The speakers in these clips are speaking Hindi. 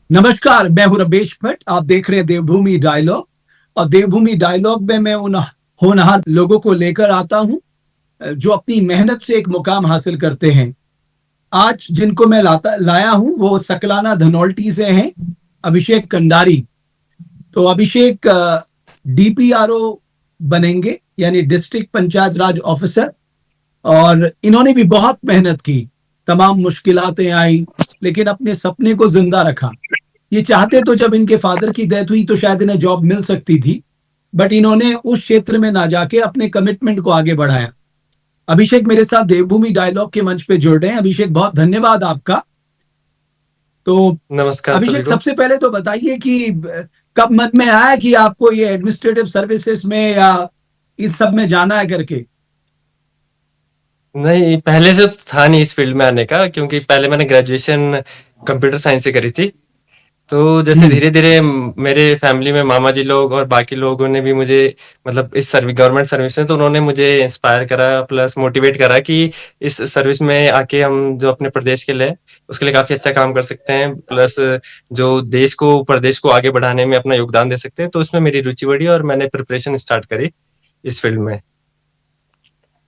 नमस्कार, मैं हूं रमेश भट्ट। आप देख रहे हैं देवभूमि डायलॉग। और देवभूमि डायलॉग में मैं उन होनहार लोगों को लेकर आता हूं जो अपनी मेहनत से एक मुकाम हासिल करते हैं। आज जिनको मैं लाया हूं वो सकलाना धनौल्टी से हैं, अभिषेक कंडारी। तो अभिषेक डीपीआरओ बनेंगे, यानी डिस्ट्रिक्ट पंचायत राज ऑफिसर। और इन्होंने भी बहुत मेहनत की, तमाम मुश्किलातें आई, लेकिन अपने सपने को जिंदा रखा। ये चाहते तो जब इनके फादर की डेथ हुई तो शायद इन्हें जॉब मिल सकती थी, बट इन्होंने उस क्षेत्र में ना जाके अपने कमिटमेंट को आगे बढ़ाया। अभिषेक मेरे साथ देवभूमि डायलॉग के मंच पे जुड़ रहे हैं। अभिषेक, बहुत धन्यवाद आपका। तो नमस्कार सभी अभिषेक, को। सबसे पहले तो बताइए कि कब मन में आया कि आपको ये एडमिनिस्ट्रेटिव सर्विसेज में या इस सब में जाना है करके। नहीं, पहले से तो था नहीं इस फ़ील्ड में आने का, क्योंकि पहले मैंने ग्रेजुएशन कंप्यूटर साइंस से करी थी। तो जैसे हम्म। धीरे-धीरे मेरे फैमिली में मामा जी लोग और बाकी लोगों ने भी मुझे मतलब इस गवर्नमेंट सर्विस में, तो उन्होंने मुझे इंस्पायर करा प्लस मोटिवेट करा कि इस सर्विस में आके हम जो अपने प्रदेश के लिए उसके लिए काफ़ी अच्छा काम कर सकते हैं, प्लस जो प्रदेश को आगे बढ़ाने में अपना योगदान दे सकते हैं। तो उसमें मेरी रुचि बढ़ी और मैंने प्रिपरेशन स्टार्ट करी इस फ़ील्ड में।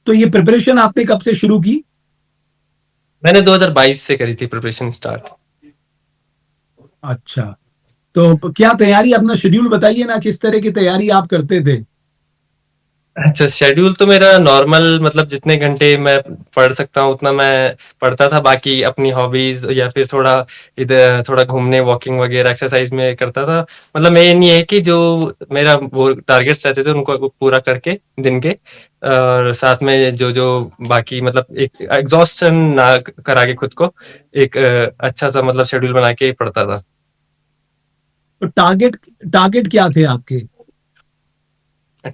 तो ये प्रिपरेशन आपने कब से शुरू की? मैंने 2022 से करी थी प्रिपरेशन स्टार्ट। अच्छा, तो क्या तैयारी, अपना शेड्यूल बताइए ना, किस तरह की तैयारी आप करते थे? अच्छा, शेड्यूल तो मेरा नॉर्मल मतलब जितने घंटे मैं पढ़ सकता हूँ उतना मैं पढ़ता था, बाकी अपनी हॉबीज़ या फिर थोड़ा इधर थोड़ा घूमने, वॉकिंग वगैरह एक्सरसाइज़ में करता था। मतलब मेन ये है कि जो मेरा वो टारगेट्स रहते थे उनको पूरा करके दिन के, और साथ में जो-जो बाकी मतलब एक एग्ज़ॉस्शन ना करा के खुद को एक अच्छा-सा मतलब शेड्यूल बना के पढ़ता था। तो टारगेट टारगेट क्या थे आपके?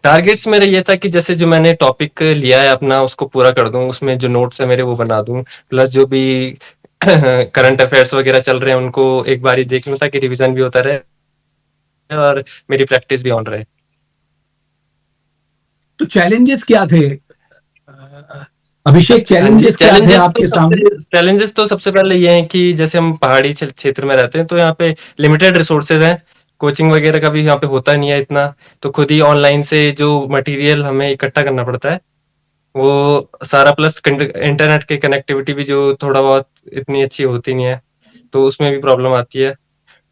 टारगेट्स मेरा ये था कि जैसे जो मैंने टॉपिक लिया है अपना उसको पूरा कर दूँ, उसमें जो नोट्स है मेरे वो बना दूँ, प्लस जो भी करंट अफेयर्स वगैरह चल रहे हैं उनको एक बारी देख लूँ ताकि रिवीजन भी होता रहे और मेरी प्रैक्टिस भी ऑन रहे। तो चैलेंजेस क्या थे? अभिषेक, हाँ जी, चैलेंजेस क्या थे आपके सामने? चैलेंजेस तो सबसे पहले ये हैं कि जैसे हम पहाड़ी क्षेत्र में रहते हैं तो यहाँ पे लिमिटेड रिसोर्सेज हैं, कोचिंग वगैरह का भी यहाँ पे होता नहीं है इतना, तो खुद ही ऑनलाइन से जो मटेरियल हमें इकट्ठा करना पड़ता है वो सारा, प्लस इंटरनेट की कनेक्टिविटी भी जो थोड़ा बहुत इतनी अच्छी होती नहीं है, तो उसमें भी प्रॉब्लम आती है।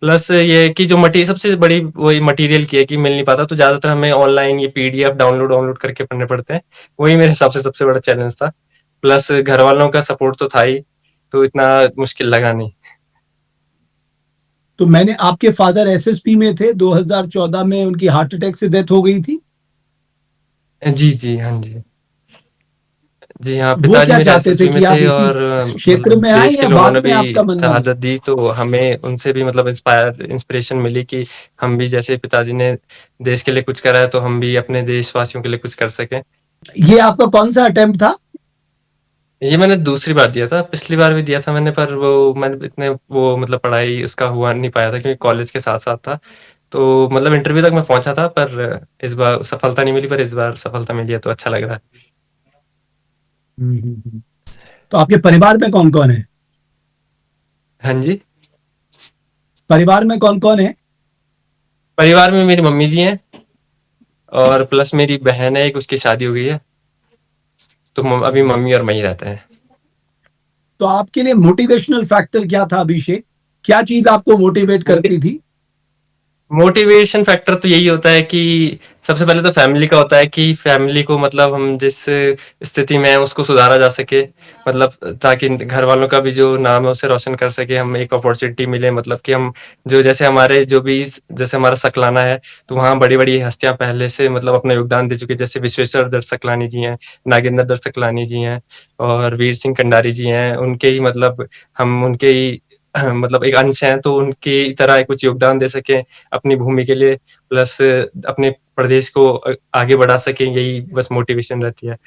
प्लस ये है कि जो मटी सबसे बड़ी वही मटेरियल की है कि मिल नहीं पाता, तो ज़्यादातर हमें ऑनलाइन ये पीडीएफ डाउनलोड डाउनलोड करके पढ़ने पड़ते हैं। वही मेरे हिसाब से सबसे बड़ा चैलेंज था। प्लस घर वालों का सपोर्ट तो था ही, तो इतना मुश्किल लगा नहीं। तो मैंने, आपके फादर एसएसपी में थे, 2014 में उनकी हार्ट अटैक से डेथ हो गई थी। जी, जी। हाँ जी। जी हाँ, वो पिताजी क्या मेरे चाहते थे एसएसबी में कि आप थे इसी और क्षेत्र मतलब में आए, देश के या लिए उन्होंने बाद में भी आपका मन बना? शहादत दी, तो हमें उनसे भी मतलब इंस्पिरेशन मिली कि हम भी जैसे पिताजी ने देश के लिए कुछ करा है, तो हम भी अपने देशवासियों के लिए कुछ कर सकें। ये आपका कौन सा अटेम्प्ट था? ये मैंने दूसरी बार दिया था, पिछली बार भी दिया था मैंने, पर वो मैंने इतने वो मतलब पढ़ाई उसका हुआ नहीं पाया था क्योंकि कॉलेज के साथ-साथ था। तो मतलब इंटरव्यू तक मैं पहुँचा था, पर इस बार सफलता नहीं मिली, पर इस बार सफलता मिली है तो अच्छा लग रहा है। तो आपके परिवार में कौन कौन है? हाँ जी। परिवार में कौन कौन है? परिवार में मेरी मम्मी जी हैं और प्लस मेरी बहन है एक, उसकी शादी हो गई है। तो अभी मम्मी और मैं ही रहते हैं। तो आपके लिए मोटिवेशनल फैक्टर क्या था अभिषेक? क्या चीज आपको मोटिवेट मोटि करती थी? मोटिवेशन फैक्टर तो यही होता है कि सबसे पहले तो फैमिली का होता है कि फैमिली को मतलब हम जिस स्थिति में है उसको सुधारा जा सके, मतलब ताकि घर वालों का भी जो नाम है उसे रोशन कर सके, हम एक अपॉर्चुनिटी मिले, मतलब कि हम जो जैसे हमारे जो भी जैसे हमारा सकलाना है, तो वहाँ बड़ी बड़ी हस्तियां पहले से मतलब अपना योगदान दे चुके, जैसे विश्वेश्वर दत्त सकलानी जी हैं, नागेंद्र दत्त सकलानी जी हैं और वीर सिंह कंडारी जी हैं, उनके ही मतलब हम उनके ही मतलब एक अंश हैं, तो उनकी तरह कुछ योगदान दे सकें अपनी भूमि के लिए, प्लस अपने प्रदेश को आगे बढ़ा सकें, यही बस मोटिवेशन रहती है।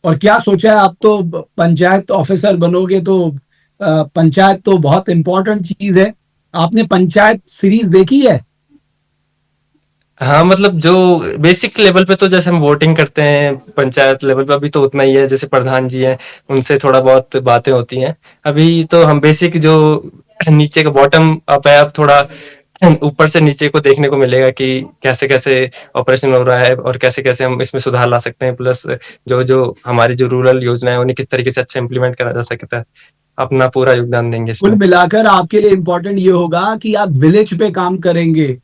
और क्या सोचा है? आप तो पंचायत ऑफिसर बनोगे, तो पंचायत तो बहुत इंपॉर्टेंट चीज है। आपने पंचायत सीरीज देखी है? हाँ, मतलब जो बेसिक लेवल पे तो जैसे हम वोटिंग करते हैं पंचायत लेवल पे, अभी तो उतना ही है, जैसे प्रधान जी हैं, उनसे थोड़ा बहुत बातें होती हैं। अभी तो हम बेसिक जो नीचे का बॉटम अप है, अब थोड़ा ऊपर से नीचे को देखने को मिलेगा कि कैसे-कैसे ऑपरेशन हो रहा है और कैसे-कैसे हम इसमें सुधार ला सकते हैं। प्लस जो-जो हमारी जो रूरल योजना है, उन्हें किस तरीके से अच्छा इम्प्लीमेंट करा जा सकता है। अपना पूरा योगदान देंगे कुल इसमें। मिलाकर आपके लिए इंपॉर्टेंट ये होगा कि आप विलेज पे काम करेंगे।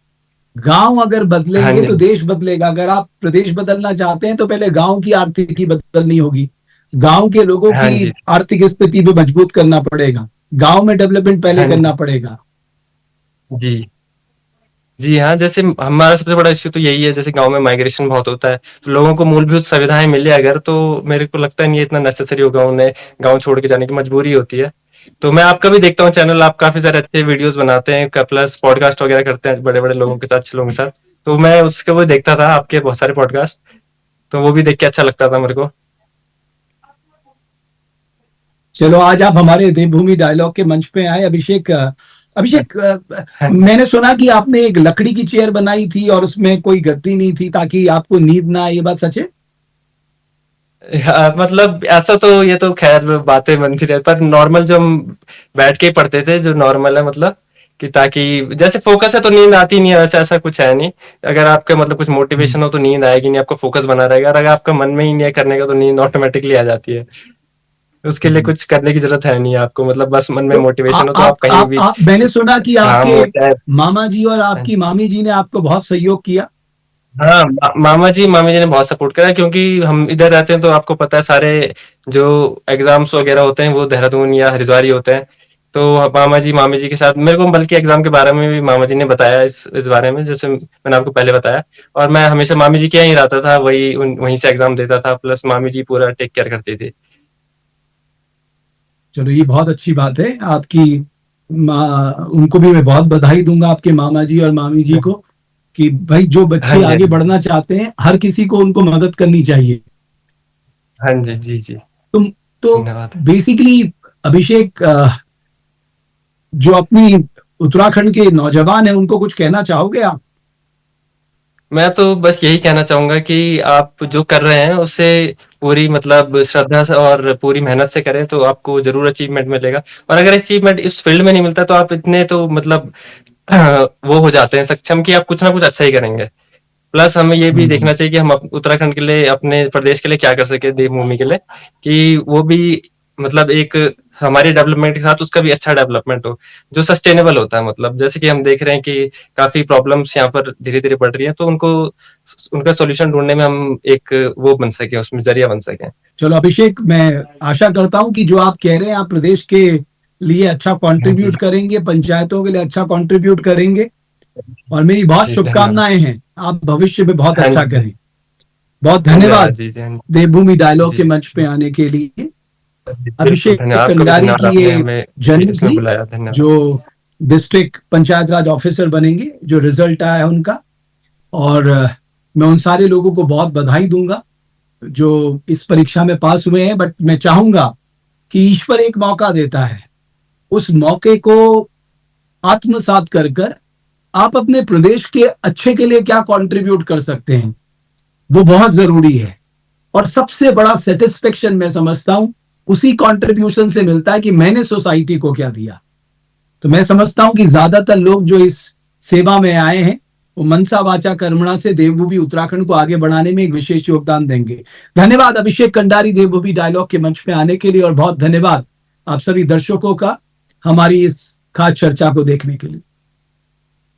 गांव अगर हाँ बदलेंगे जी, तो देश बदलेगा। अगर आप प्रदेश बदलना चाहते हैं तो पहले गांव की आर्थिकी बदलनी होगी। गांव के लोगों हाँ की जी, आर्थिक स्थिति पे मजबूत करना पड़ेगा। गांव में डेवलपमेंट पहले हाँ करना जी, पड़ेगा। जी। जी हाँ, जैसे हमारा सबसे बड़ा इश्यू तो यही है, जैसे गाँव में माइग्रेशन बहुत होता है, तो लोगों को मूलभूत सुविधाएँ मिले अगर, तो मेरे को लगता नहीं है इतना नेसेसरी होगा उन्हें गाँव छोड़ के जाने की मजबूरी होती है। तो मैं आपका भी देखता हूँ चैनल, आप काफ़ी सारे अच्छे वीडियोज़ बनाते हैं, क प्लस पॉडकास्ट वगैरह करते हैं बड़े-बड़े लोगों के साथ, अच्छे लोगों के साथ। तो मैं उसके वो देखता था आपके बहुत सारे पॉडकास्ट, तो वो भी देख के अच्छा लगता था मेरे को। चलो आज आप हमारे देवभूमि डायलॉग के मंच पे आए। अभिषेक, अभिषेक, मैंने सुना कि आपने एक लकड़ी की चेयर बनाई थी और उसमें कोई गद्दी नहीं थी ताकि आपको नींद ना आए। ये बात सच है? मतलब ऐसा तो ये तो खैर बातें बनती रहती, पर नॉर्मल जो हम बैठ के ही पढ़ते थे, जो नॉर्मल है मतलब, कि ताकि जैसे फोकस है तो नींद आती नहीं है, वैसे ऐसा कुछ है नहीं। अगर आपके मतलब कुछ मोटिवेशन हो तो नींद आएगी नहीं, आपका फोकस बना रहेगा, और अगर आपका मन में ही नहीं है करने का तो नींद ऑटोमेटिकली आ जाती है। उसके लिए कुछ करने की जरूरत है नहीं आपको, मतलब बस मन में तो मोटिवेशन हो तो आप कहीं भी आप मैंने सुना कि काम आपके हो चाहे। मामा जी और आपकी मामी जी ने आपको बहुत सहयोग किया। हाँ, मामा जी ने बहुत सपोर्ट करा, क्योंकि हम इधर रहते हैं तो आपको पता है सारे जो एग्जाम्स वगैरह होते हैं वो देहरादून या हरिद्वार ही होते हैं। तो मामा जी मामी जी के साथ मेरे को बल्कि एग्जाम के बारे में भी मामा जी ने बताया, इस बारे में, जैसे मैंने आपको पहले बताया। और मैं हमेशा मामी जी के यहाँ ही रहता था, वहीं से एग्जाम देता था, प्लस मामी जी पूरा टेक केयर करती थी। चलो ये बहुत अच्छी बात है। आपकी उनको भी मैं बहुत बधाई दूंगा, आपके मामा जी और मामी जी को, कि भाई जो हाँ बच्चे जी, आगे बढ़ना चाहते हैं हर किसी को उनको मदद करनी चाहिए। हाँ जी, जी जी, तुम तो धन्यवाद। बेसिकली अभिषेक, जो अपनी उत्तराखंड के नौजवान हैं उनको कुछ कहना चाहोगे आप? मैं तो बस यही कहना चाहूँगा कि आप जो कर रहे हैं उसे पूरी मतलब श्रद्धा से और पूरी मेहनत से करें, तो आपको ज़रूर अचीवमेंट मिलेगा। और अगर अचीवमेंट इस फील्ड में नहीं मिलता तो आप इतने तो मतलब वो हो जाते हैं सक्षम कि आप कुछ ना कुछ अच्छा ही करेंगे। प्लस हमें ये भी हम्म। देखना चाहिए कि हम उत्तराखंड के लिए, अपने प्रदेश के लिए क्या कर सके, देवभूमि के लिए, कि वो भी मतलब एक हमारी डेवलपमेंट के साथ उसका भी अच्छा डेवलपमेंट हो, जो सस्टेनेबल होता है। मतलब जैसे कि हम देख रहे हैं कि काफी प्रॉब्लम्स यहाँ पर धीरे धीरे बढ़ रही है, तो उनको उनका सॉल्यूशन ढूंढने में हम एक वो बन सके, उसमें जरिया बन सके। चलो अभिषेक, मैं आशा करता हूं कि जो आप कह रहे हैं आप प्रदेश के लिए अच्छा हाँ जी, कंट्रीब्यूट करेंगे, पंचायतों के लिए अच्छा कंट्रीब्यूट करेंगे। और मेरी बहुत जी धन्यवाद। शुभकामनाएं हैं, आप भविष्य में बहुत हाँ अच्छा जी, करें। बहुत धन्यवाद धन्यवाद जी, जी, हाँ देवभूमि डायलॉग जी, के मंच पे आने के लिए। जी, बिल्कुल अभिषेक धन्यवाद। आपका भी कंडारी धन्यवाद, की आपने ये हमें जर्नी इसमें थी, बुलाया, धन्यवाद। जो डिस्ट्रिक्ट पंचायत राज ऑफिसर बनेंगे, जो रिजल्ट आया है उनका। और मैं उन सारे लोगों को बहुत बधाई दूंगा जो इस परीक्षा में पास हुए हैं। बट मैं चाहूंगा कि ईश्वर एक मौका देता है, उस मौके को आत्मसात कर कर आप अपने प्रदेश के अच्छे के लिए क्या कंट्रीब्यूट कर सकते हैं, वो बहुत जरूरी है। और सबसे बड़ा सेटिस्फेक्शन मैं समझता हूं उसी कंट्रीब्यूशन से मिलता है कि मैंने सोसाइटी को क्या दिया। तो मैं समझता हूं कि ज्यादातर लोग जो इस सेवा में आए हैं वो मनसा वाचा कर्मणा से देवभूमि उत्तराखंड को आगे बढ़ाने में एक विशेष योगदान देंगे। धन्यवाद अभिषेक कंडारी देवभूमि डायलॉग के मंच पे आने के लिए, और बहुत धन्यवाद आप सभी दर्शकों का हमारी इस खास चर्चा को देखने के लिए।